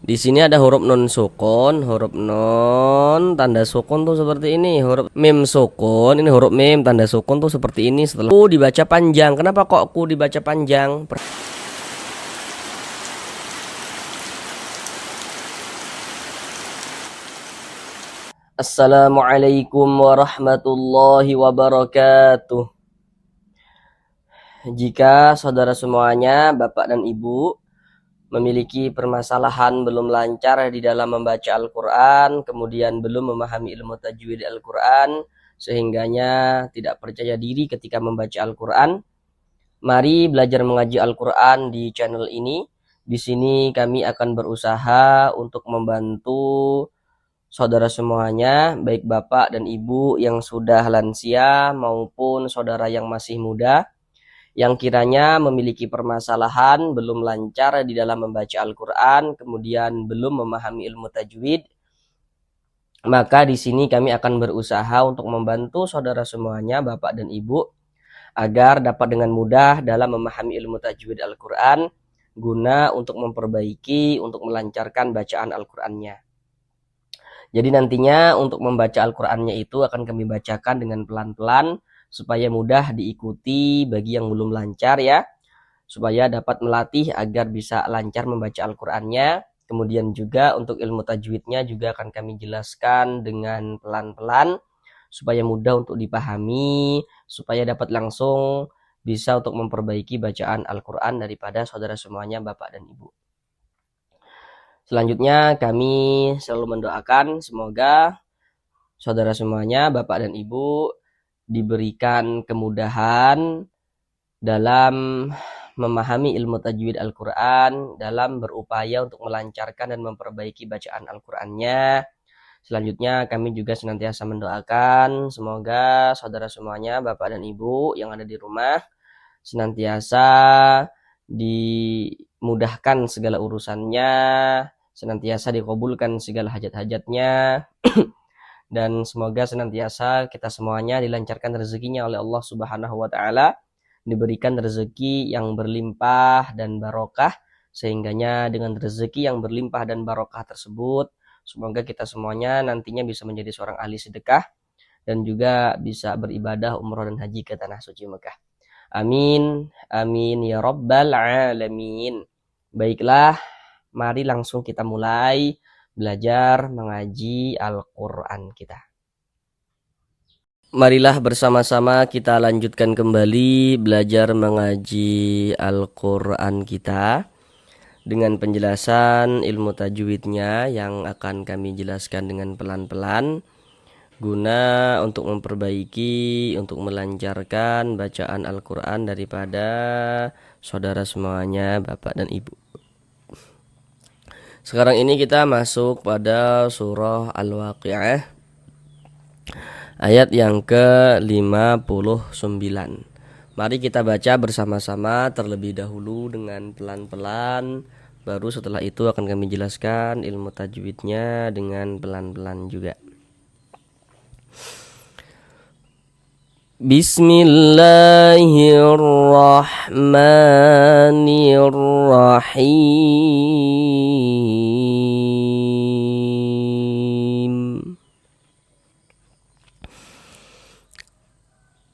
Di sini ada huruf nun sukun, huruf non tanda sukun tuh seperti ini, huruf mim sukun, ini huruf mim tanda sukun tuh seperti ini. Setelah ku dibaca panjang. Kenapa kok ku dibaca panjang? Assalamualaikum warahmatullahi wabarakatuh. Jika saudara semuanya, Bapak dan Ibu, memiliki permasalahan belum lancar di dalam membaca Al-Quran, kemudian belum memahami ilmu tajwid Al-Quran, sehingganya tidak percaya diri ketika membaca Al-Quran, mari belajar mengaji Al-Quran di channel ini. Di sini kami akan berusaha untuk membantu saudara semuanya, baik Bapak dan Ibu yang sudah lansia maupun saudara yang masih muda, yang kiranya memiliki permasalahan belum lancar di dalam membaca Al-Quran, kemudian belum memahami ilmu tajwid. Maka di sini kami akan berusaha untuk membantu saudara semuanya, Bapak dan Ibu, agar dapat dengan mudah dalam memahami ilmu tajwid Al-Quran, guna untuk memperbaiki, untuk melancarkan bacaan Al-Qurannya. Jadi nantinya untuk membaca Al-Qurannya itu akan kami bacakan dengan pelan-pelan, supaya mudah diikuti bagi yang belum lancar ya, supaya dapat melatih agar bisa lancar membaca Al-Qurannya. Kemudian juga untuk ilmu tajwidnya juga akan kami jelaskan dengan pelan-pelan, supaya mudah untuk dipahami, supaya dapat langsung bisa untuk memperbaiki bacaan Al-Quran daripada saudara semuanya, Bapak dan Ibu. Selanjutnya kami selalu mendoakan semoga saudara semuanya, Bapak dan Ibu, diberikan kemudahan dalam memahami ilmu tajwid Al-Quran, dalam berupaya untuk melancarkan dan memperbaiki bacaan Al-Qurannya. Selanjutnya kami juga senantiasa mendoakan semoga saudara semuanya, Bapak dan Ibu yang ada di rumah, senantiasa dimudahkan segala urusannya, senantiasa dikabulkan segala hajat-hajatnya, dan semoga senantiasa kita semuanya dilancarkan rezekinya oleh Allah Subhanahu wa Ta'ala, diberikan rezeki yang berlimpah dan barokah, sehingganya dengan rezeki yang berlimpah dan barokah tersebut, semoga kita semuanya nantinya bisa menjadi seorang ahli sedekah dan juga bisa beribadah umroh dan haji ke tanah suci Mekah. Amin, amin ya rabbal alamin. Baiklah, mari langsung kita mulai belajar mengaji Al-Quran kita. Marilah bersama-sama kita lanjutkan kembali belajar mengaji Al-Quran kita dengan penjelasan ilmu tajwidnya yang akan kami jelaskan dengan pelan-pelan, guna untuk memperbaiki, untuk melancarkan bacaan Al-Quran daripada saudara semuanya, Bapak dan Ibu. Sekarang ini kita masuk pada surah Al-Waqi'ah, ayat yang ke-59. Mari kita baca bersama-sama terlebih dahulu dengan pelan-pelan, baru setelah itu akan kami jelaskan ilmu tajwidnya dengan pelan-pelan juga. Bismillahirrahmanirrahim.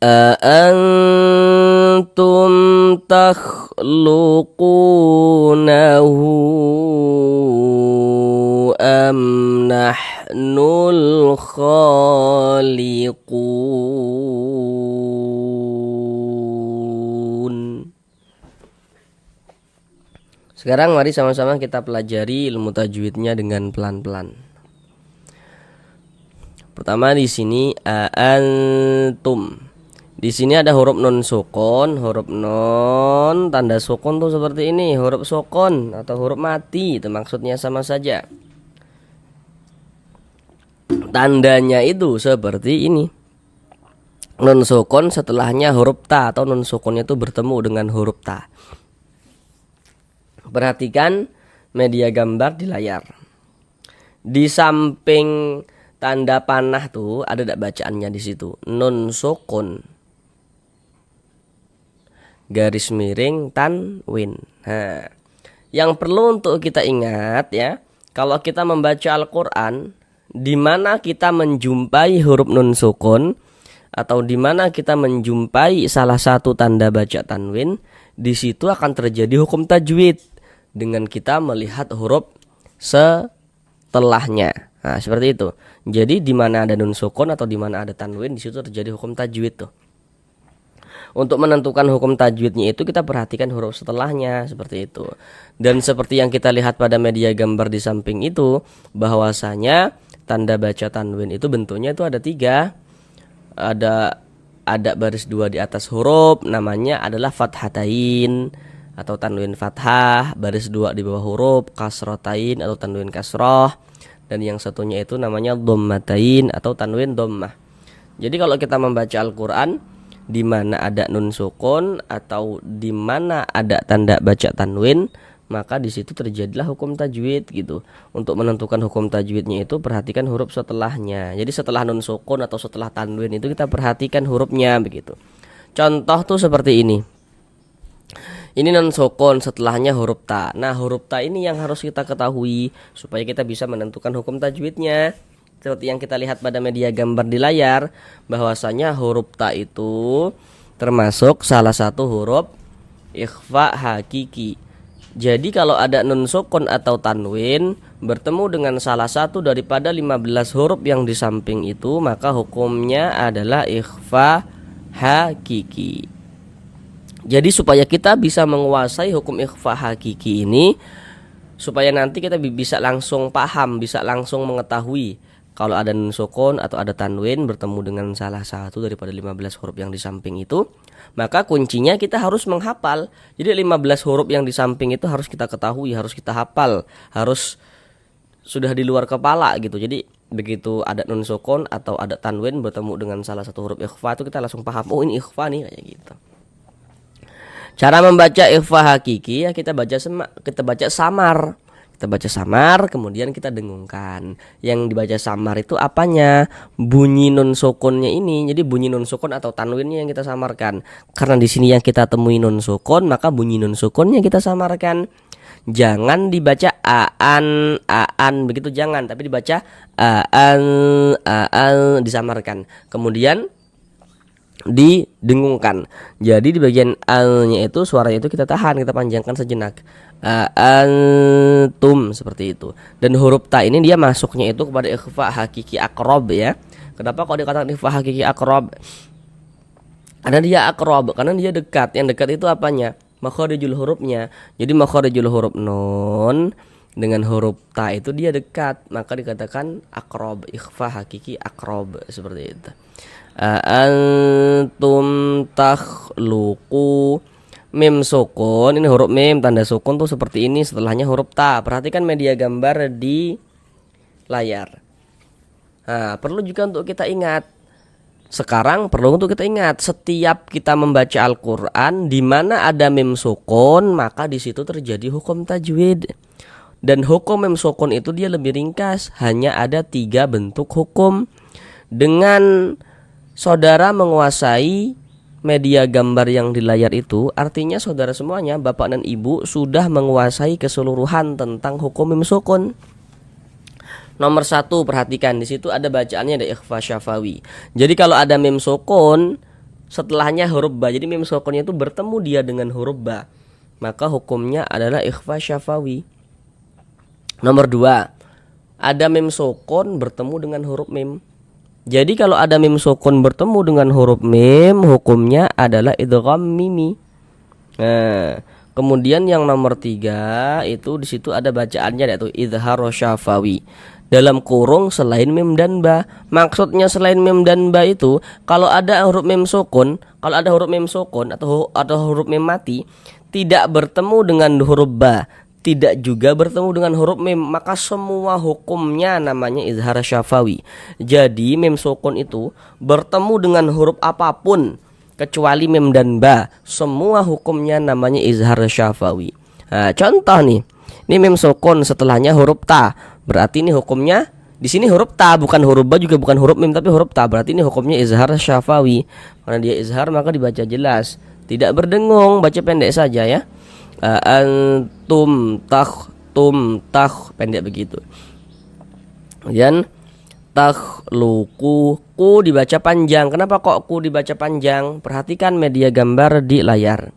أأنتم تخلقونه أم نحن الخالقون. Sekarang mari sama-sama kita pelajari ilmu tajwidnya dengan pelan-pelan. Pertama di sini antum. Di sini ada huruf nun sukun, huruf non tanda sukun tuh seperti ini, huruf sukun atau huruf mati, itu maksudnya sama saja. Tandanya itu seperti ini. Nun sukun setelahnya huruf ta, atau nun sukunnya itu bertemu dengan huruf ta. Perhatikan media gambar di layar. Di samping tanda panah tuh ada bacaannya di situ. Nun sukun, garis miring tanwin. Nah, yang perlu untuk kita ingat ya, kalau kita membaca Al-Quran, di mana kita menjumpai huruf nun sukun atau di mana kita menjumpai salah satu tanda baca tanwin, di situ akan terjadi hukum tajwid dengan kita melihat huruf setelahnya. Nah, seperti itu. Jadi di mana ada nun sukun atau di mana ada tanwin, di situ terjadi hukum tajwid tuh. Untuk menentukan hukum tajwidnya itu kita perhatikan huruf setelahnya, seperti itu. Dan seperti yang kita lihat pada media gambar di samping itu, bahwasanya tanda baca tanwin itu bentuknya itu ada 3. Ada baris 2 di atas huruf, namanya adalah fathatain atau tanwin fathah, baris 2 di bawah huruf kasrotain atau tanwin kasroh, dan yang satunya itu namanya dhammatain atau tanwin dhammah. Jadi kalau kita membaca Al-Quran, di mana ada nun sukun atau di mana ada tanda baca tanwin, maka di situ terjadilah hukum tajwid gitu. Untuk menentukan hukum tajwidnya itu perhatikan huruf setelahnya. Jadi setelah nun sukun atau setelah tanwin itu kita perhatikan hurufnya begitu. Contoh tuh seperti ini. Ini nun sukun, setelahnya huruf ta. Nah, huruf ta ini yang harus kita ketahui supaya kita bisa menentukan hukum tajwidnya. Seperti yang kita lihat pada media gambar di layar, bahwasanya huruf ta itu termasuk salah satu huruf ikhfa hakiki. Jadi kalau ada nun sukun atau tanwin bertemu dengan salah satu daripada 15 huruf yang di samping itu, maka hukumnya adalah ikhfa hakiki. Jadi supaya kita bisa menguasai hukum ikhfa hakiki ini, supaya nanti kita bisa langsung paham, bisa langsung mengetahui kalau ada nun sukun atau ada tanwin bertemu dengan salah satu daripada 15 huruf yang di samping itu, maka kuncinya kita harus menghafal. Jadi 15 huruf yang di samping itu harus kita ketahui, harus kita hafal, harus sudah di luar kepala gitu. Jadi begitu ada nun sukun atau ada tanwin bertemu dengan salah satu huruf ikhfa itu kita langsung paham, oh ini ikhfa nih, kayak gitu. Cara membaca ikhfa hakiki ya kita baca samar. Kita baca samar, kemudian kita dengungkan. Yang dibaca samar itu apanya? Bunyi nun sukunnya ini. Jadi bunyi nun sukun atau tanwinnya yang kita samarkan. Karena di sini yang kita temui nun sukun, maka bunyi nun sukunnya kita samarkan. Jangan dibaca aan begitu, jangan, tapi dibaca aan disamarkan. Kemudian didengungkan. Jadi di bagian al-nya itu suaranya itu kita tahan, kita panjangkan sejenak. Antum, seperti itu. Dan huruf ta ini dia masuknya itu kepada ikhfa hakiki akrob ya. Kenapa kok dikatakan ikhfa hakiki akrob? Karena dia akrob, karena dia dekat. Yang dekat itu apanya? Makharijul hurufnya. Jadi makharijul huruf nun dengan huruf ta itu dia dekat, maka dikatakan akrob, ikhfa hakiki akrob, seperti itu. Antum takhluqu, mim sukun, ini huruf mim tanda sukun tuh seperti ini, setelahnya huruf ta. Perhatikan media gambar di layar. Nah, perlu juga untuk kita ingat. Sekarang perlu untuk kita ingat, setiap kita membaca Al-Qur'an di mana ada mim sukun, maka di situ terjadi hukum tajwid. Dan hukum mim sukun itu dia lebih ringkas, hanya ada 3 bentuk hukum. Dengan saudara menguasai media gambar yang di layar itu, artinya saudara semuanya, bapak dan ibu, sudah menguasai keseluruhan tentang hukum mim sukun. Nomor 1, perhatikan di situ ada bacaannya, ada ikhfa syafawi. Jadi kalau ada mim sukun setelahnya huruf ba, jadi mim sukunnya itu bertemu dia dengan huruf ba, maka hukumnya adalah ikhfa syafawi. Nomor 2, ada mim sukun bertemu dengan huruf mim. Jadi kalau ada mim sukun bertemu dengan huruf mim, hukumnya adalah idgham mimi. Nah, kemudian yang nomor 3 itu di situ ada bacaannya, yaitu izhar syafawi. Dalam kurung selain mim dan ba. Maksudnya selain mim dan ba itu kalau ada huruf mim sukun, atau huruf mim mati tidak bertemu dengan huruf ba, tidak juga bertemu dengan huruf mim, maka semua hukumnya namanya izhar syafawi. Jadi mim sukun itu bertemu dengan huruf apapun kecuali mim dan ba, semua hukumnya namanya izhar syafawi. Nah, contoh nih, ini mim sukun setelahnya huruf ta, berarti ini hukumnya di sini huruf ta, bukan huruf ba, juga bukan huruf mim, tapi huruf ta, berarti ini hukumnya izhar syafawi. Karena dia izhar maka dibaca jelas, tidak berdengung, baca pendek saja ya. Antum pendek begitu. Kemudian takhluqu, ku dibaca panjang. Kenapa kok ku dibaca panjang? Perhatikan media gambar di layar.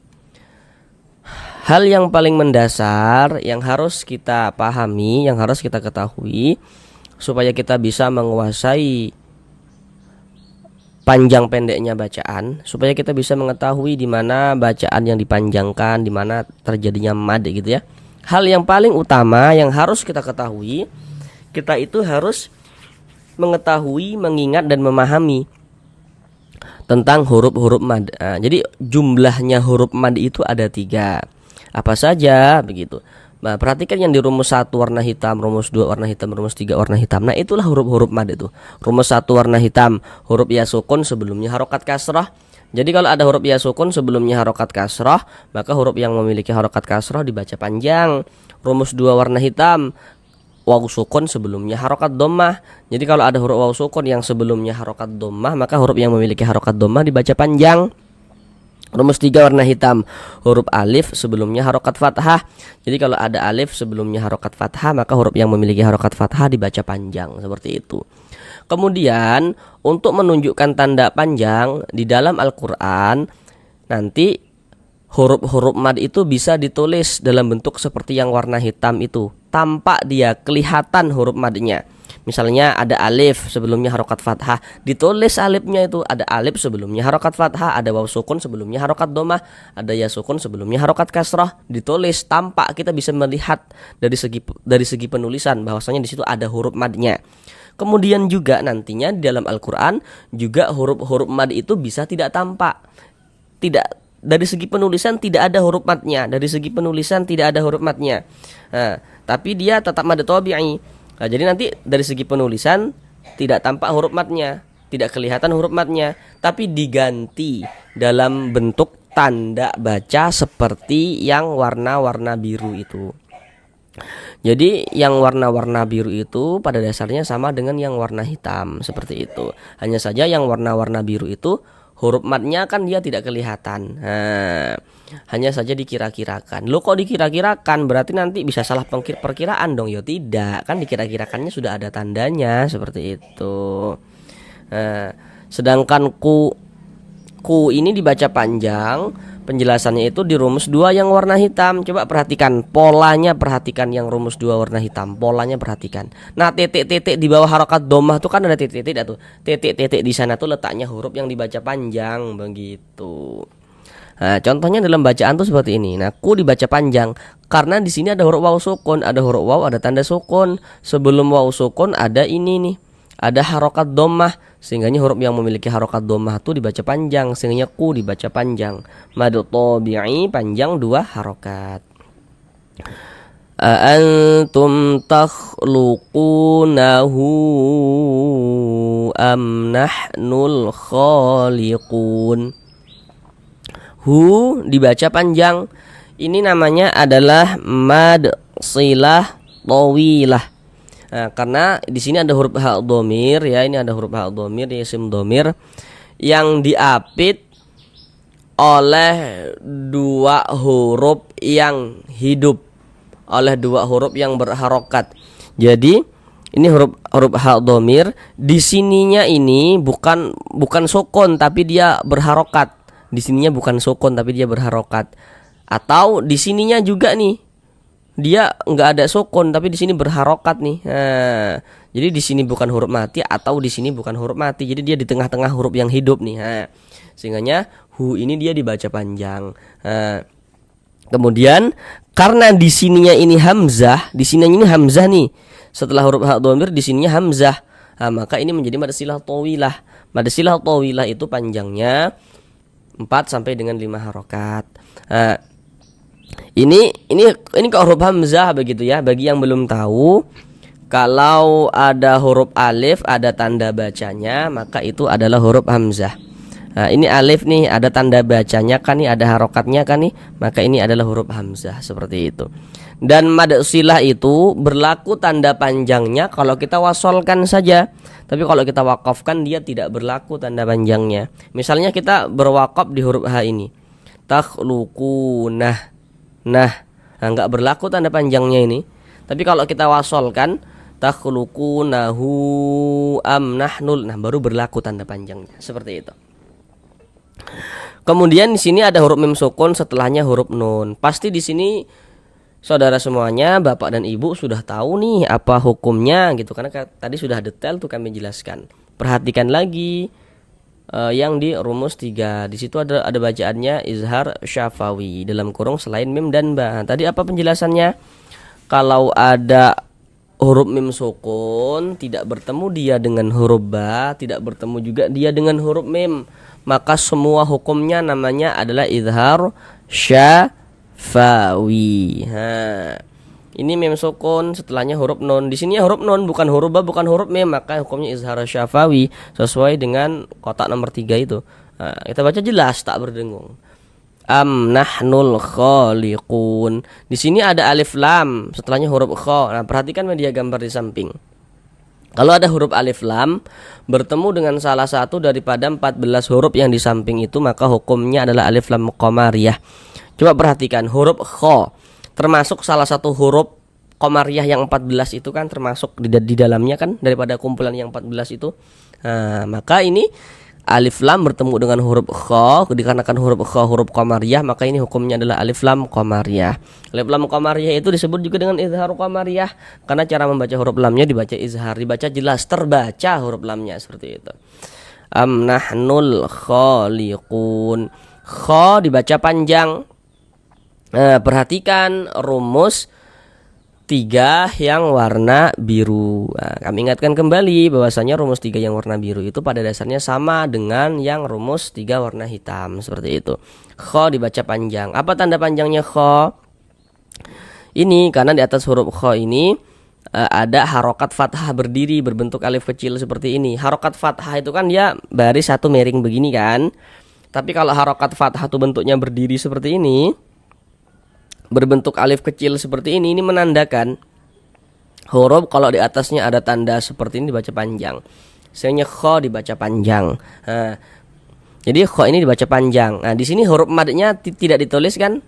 Hal yang paling mendasar yang harus kita pahami, yang harus kita ketahui supaya kita bisa menguasai panjang pendeknya bacaan, supaya kita bisa mengetahui di mana bacaan yang dipanjangkan, di mana terjadinya mad gitu ya. Hal yang paling utama yang harus kita ketahui, kita itu harus mengetahui, mengingat dan memahami tentang huruf-huruf mad. Nah, jadi jumlahnya huruf mad itu ada 3. Apa saja begitu. Nah, perhatikan yang di rumus 1 warna hitam, rumus 2 warna hitam, rumus 3 warna hitam. Nah, itulah huruf-huruf mad itu. Rumus 1 warna hitam, huruf ya sukun sebelumnya harokat kasrah. Jadi kalau ada huruf ya sukun sebelumnya harokat kasrah, maka huruf yang memiliki harokat kasrah dibaca panjang. Rumus 2 warna hitam, waw sukun sebelumnya harokat dhammah. Jadi kalau ada huruf waw sukun yang sebelumnya harokat dhammah, maka huruf yang memiliki harokat dhammah dibaca panjang. Rumus 3 warna hitam, huruf alif sebelumnya harokat fathah. Jadi kalau ada alif sebelumnya harokat fathah, maka huruf yang memiliki harokat fathah dibaca panjang, seperti itu. Kemudian untuk menunjukkan tanda panjang di dalam Al-Quran, nanti huruf-huruf mad itu bisa ditulis dalam bentuk seperti yang warna hitam itu, tampak dia kelihatan huruf madnya. Misalnya ada alif sebelumnya harokat fathah, ditulis alifnya itu ada alif sebelumnya harokat fathah, ada waw sukun sebelumnya harokat dhammah, ada ya sukun sebelumnya harokat kasrah, ditulis tampak, kita bisa melihat dari segi penulisan bahwasanya di situ ada huruf madnya. Kemudian juga nantinya di dalam Al-Quran juga huruf-huruf mad itu bisa tidak tampak, tidak dari segi penulisan tidak ada huruf madnya, dari segi penulisan tidak ada huruf madnya. Nah, tapi dia tetap mad tabi'i. Nah, jadi nanti dari segi penulisan tidak tampak huruf madnya, tidak kelihatan huruf madnya, tapi diganti dalam bentuk tanda baca seperti yang warna-warna biru itu. Jadi yang warna-warna biru itu pada dasarnya sama dengan yang warna hitam, seperti itu. Hanya saja yang warna-warna biru itu huruf madnya kan dia tidak kelihatan. Nah, hanya saja dikira-kirakan. Lo kok dikira-kirakan? Berarti nanti bisa salah perkiraan dong. Ya tidak, kan dikira-kirakannya sudah ada tandanya, seperti itu. Nah, sedangkan ku ini dibaca panjang, penjelasannya itu di rumus 2 yang warna hitam. Coba perhatikan polanya, perhatikan yang rumus 2 warna hitam, polanya perhatikan. Nah, titik-titik di bawah harokat dhammah tuh kan ada titik-titik tuh. Titik-titik di sana tuh letaknya huruf yang dibaca panjang begitu. Nah, contohnya dalam bacaan tuh seperti ini. Nah, ku dibaca panjang karena di sini ada huruf waw sukun, ada huruf waw, ada tanda sukun. Sebelum waw sukun ada ini nih, ada harokat dhammah, sehingga huruf yang memiliki harokat dhammah itu dibaca panjang, sehingga ku dibaca panjang. Mad tabi'i panjang 2 harokat. Antum takhluqunahu am nahnul khaliqun. Hu dibaca panjang. Ini namanya adalah mad silah tawilah. Nah, karena di sini ada huruf ha dhamir ya, ini ada huruf ha dhamir, isim dhamir yang diapit oleh 2 huruf yang hidup, oleh 2 huruf yang berharokat. Jadi ini huruf ha dhamir, di sininya ini bukan sukun tapi dia berharokat. Di sininya bukan sukun tapi dia berharokat. Atau di sininya juga nih, dia nggak ada sukun tapi di sini berharokat nih. Nah, jadi di sini bukan huruf mati atau di sini bukan huruf mati. Jadi dia di tengah-tengah huruf yang hidup nih. Nah, sehingganya hu ini dia dibaca panjang. Nah, kemudian karena di sininya ini hamzah, di sininya ini hamzah nih. Setelah huruf ha dhamir di sininya hamzah. Nah, maka ini menjadi mad silah tawilah. Mad silah tawilah itu panjangnya 4 sampai dengan 5 harokat. Nah, ini ke huruf hamzah begitu ya. Bagi yang belum tahu, kalau ada huruf alif ada tanda bacanya, maka itu adalah huruf hamzah. Nah, ini alif nih, ada tanda bacanya kan nih, ada harokatnya kan nih, maka ini adalah huruf hamzah, seperti itu. Dan mad silah itu berlaku tanda panjangnya kalau kita wasolkan saja. Tapi kalau kita wakafkan dia tidak berlaku tanda panjangnya. Misalnya kita berwakaf di huruf H ini, takhluqunah. Nah, nggak berlaku tanda panjangnya ini. Tapi kalau kita wasolkan, takhluqunahu am nahnul, nah baru berlaku tanda panjangnya. Seperti itu. Kemudian di sini ada huruf mim sukun, setelahnya huruf nun. Pasti di sini saudara semuanya, bapak dan ibu sudah tahu nih apa hukumnya gitu, karena tadi sudah detail tuh kami jelaskan. Perhatikan lagi yang di rumus 3. Di situ ada bacaannya izhar syafawi dalam kurung selain mim dan ba. Tadi apa penjelasannya? Kalau ada huruf mim sukun tidak bertemu dia dengan huruf ba, tidak bertemu juga dia dengan huruf mim, maka semua hukumnya namanya adalah izhar syafawi. Ini mim sukun, setelahnya huruf nun. Di sini huruf nun, bukan huruf ba, bukan huruf mim, maka hukumnya izhar syafawi sesuai dengan kotak nomor 3 itu. Kita baca jelas, tak berdengung. Am nahnul khaliqun. Di sini ada alif lam, setelahnya huruf kha. Nah, perhatikan media gambar di samping. Kalau ada huruf alif lam bertemu dengan salah satu daripada 14 huruf yang di samping itu, maka hukumnya adalah alif lam qamariyah. Coba perhatikan huruf kha termasuk salah satu huruf qamariyah yang 14 itu kan, termasuk di dalamnya kan daripada kumpulan yang 14 itu. Nah, maka ini alif lam bertemu dengan huruf kha, dikarenakan huruf kha huruf qamariyah, maka ini hukumnya adalah alif lam qamariyah. Alif lam qamariyah itu disebut juga dengan izhar qamariyah karena cara membaca huruf lamnya dibaca izhar, dibaca jelas, terbaca huruf lamnya seperti itu. Am nahnul khaliqun. Kha dibaca panjang. Perhatikan rumus 3 yang warna biru. Nah, kami ingatkan kembali bahwasanya rumus 3 yang warna biru itu pada dasarnya sama dengan yang rumus 3 warna hitam, seperti itu. Kha dibaca panjang. Apa tanda panjangnya kha? Ini karena di atas huruf kha ini ada harokat fathah berdiri berbentuk alif kecil seperti ini. Harokat fathah itu kan dia baris satu miring begini kan. Tapi kalau harokat fathah itu bentuknya berdiri seperti ini, berbentuk alif kecil seperti ini menandakan huruf kalau di atasnya ada tanda seperti ini dibaca panjang. Sehingga kha dibaca panjang. Jadi kha ini dibaca panjang. Nah, di sini huruf madnya tidak ditulis kan?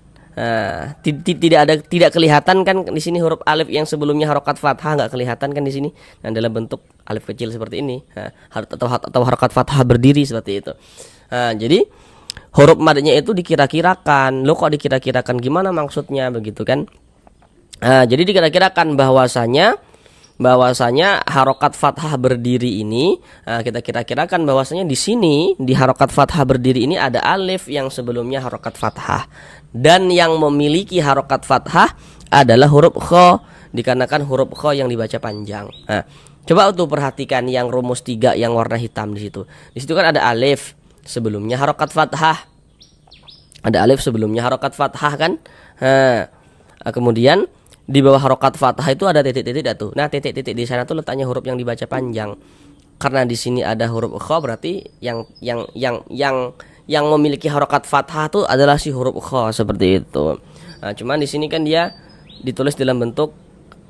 Tidak kelihatan kan di sini huruf alif yang sebelumnya harokat fathah nggak kelihatan kan di sini. Nah, dalam bentuk alif kecil seperti ini. Atau harokat fathah berdiri seperti itu. Jadi huruf madnya itu dikira-kirakan. Lo kok dikira-kirakan, gimana maksudnya begitu kan? Jadi dikira-kirakan bahwasanya harokat fathah berdiri ini, kita kira-kirakan bahwasanya di sini di harokat fathah berdiri ini ada alif yang sebelumnya harokat fathah, dan yang memiliki harokat fathah adalah huruf kha, dikarenakan huruf kha yang dibaca panjang. Coba untuk perhatikan yang rumus 3 yang warna hitam di situ. Di situ kan ada alif sebelumnya harokat fathah. Ada alif sebelumnya harokat fathah kan? Kemudian di bawah harokat fathah itu ada titik-titik tuh. Nah, titik-titik di sana tuh letaknya huruf yang dibaca panjang. Karena di sini ada huruf kha, berarti yang memiliki harokat fathah itu adalah si huruf kha seperti itu. Cuman di sini kan dia ditulis dalam bentuk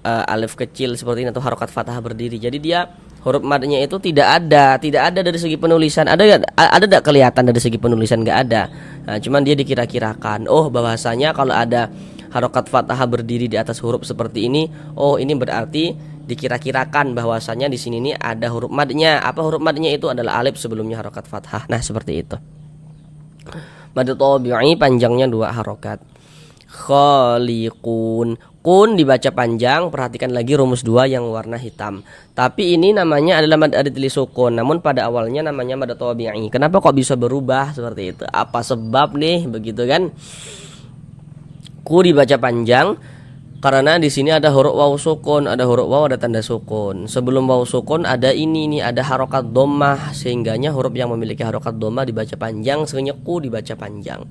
alif kecil seperti ini atau harokat fathah berdiri. Jadi dia huruf madnya itu tidak ada dari segi penulisan. Ada enggak kelihatan dari segi penulisan? Enggak ada. Cuman dia dikira-kirakan. Oh, bahwasanya kalau ada harokat fathah berdiri di atas huruf seperti ini, oh ini berarti dikira-kirakan bahwasanya di sini nih ada huruf madnya. Apa huruf madnya itu? Adalah alif sebelumnya harokat fathah. Nah, seperti itu. Mad tabi'i panjangnya 2 harokat. Khaliqun. Kun dibaca panjang. Perhatikan lagi rumus 2 yang warna hitam. Tapi ini namanya adalah mad adli sukun, namun pada awalnya namanya mad tabi'i. Kenapa kok bisa berubah seperti itu? Apa sebab nih begitu kan? Ku dibaca panjang karena di sini ada huruf waw sukun, ada huruf waw, ada tanda sukun. Sebelum waw sukun ada ini nih, ada harokat dhammah, sehingganya huruf yang memiliki harokat dhammah dibaca panjang, sehingga ku dibaca panjang.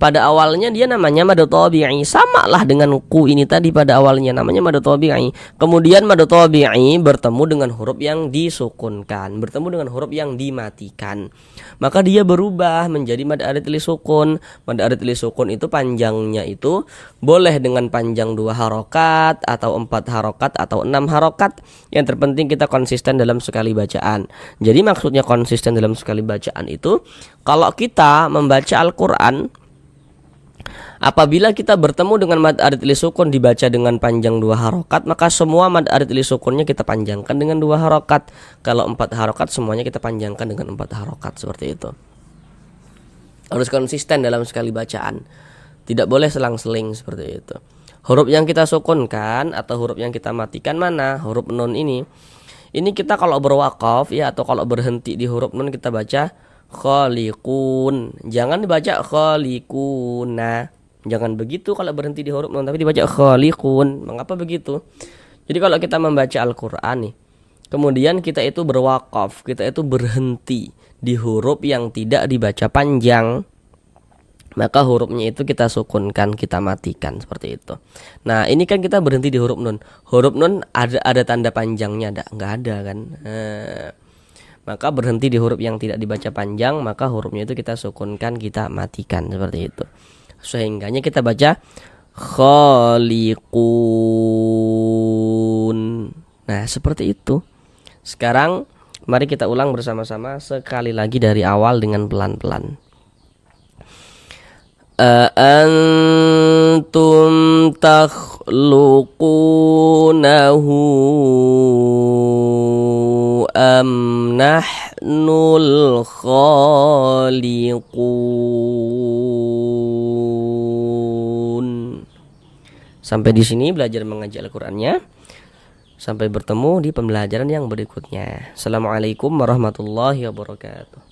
Pada awalnya dia namanya mad tabi'i, sama lah dengan ku ini tadi, pada awalnya namanya mad tabi'i. Kemudian mad tabi'i bertemu dengan huruf yang disukunkan, bertemu dengan huruf yang dimatikan, maka dia berubah menjadi mad adli sukun. Mad adli sukun itu panjangnya itu boleh dengan panjang 2 harokat atau 4 harokat atau 6 harokat. Yang terpenting kita konsisten dalam sekali bacaan. Jadi maksudnya konsisten dalam sekali bacaan itu, kalau kita membaca Al-Quran Apabila kita bertemu dengan mad arid li sukun dibaca dengan panjang 2 harokat, maka semua mad arid li sukunnya kita panjangkan dengan 2 harokat. Kalau 4 harokat semuanya kita panjangkan dengan 4 harokat, seperti itu. Harus konsisten dalam sekali bacaan. Tidak boleh selang-seling seperti itu. Huruf yang kita sukunkan atau huruf yang kita matikan mana? Huruf nun ini. Ini kita kalau berwaqaf ya, atau kalau berhenti di huruf nun kita baca khaliqun. Jangan dibaca khaliquna. Jangan begitu kalau berhenti di huruf nun, tapi dibaca khaliqun. Mengapa begitu? Jadi kalau kita membaca Al-Qur'an nih, kemudian kita itu berwaqaf, kita itu berhenti di huruf yang tidak dibaca panjang, maka hurufnya itu kita sukunkan, kita matikan, seperti itu. Nah, ini kan kita berhenti di huruf nun. Huruf nun ada tanda panjangnya, enggak ada kan? Maka berhenti di huruf yang tidak dibaca panjang, maka hurufnya itu kita sukunkan, kita matikan, seperti itu. Sehingganya kita baca khaliqun. Nah, seperti itu. Sekarang mari kita ulang bersama-sama sekali lagi dari awal dengan pelan-pelan. Antum takhluqunahu am nahnul khaliqun. Sampai di sini belajar mengaji Al-Qur'annya. Sampai bertemu di pembelajaran yang berikutnya. Assalamualaikum warahmatullahi wabarakatuh.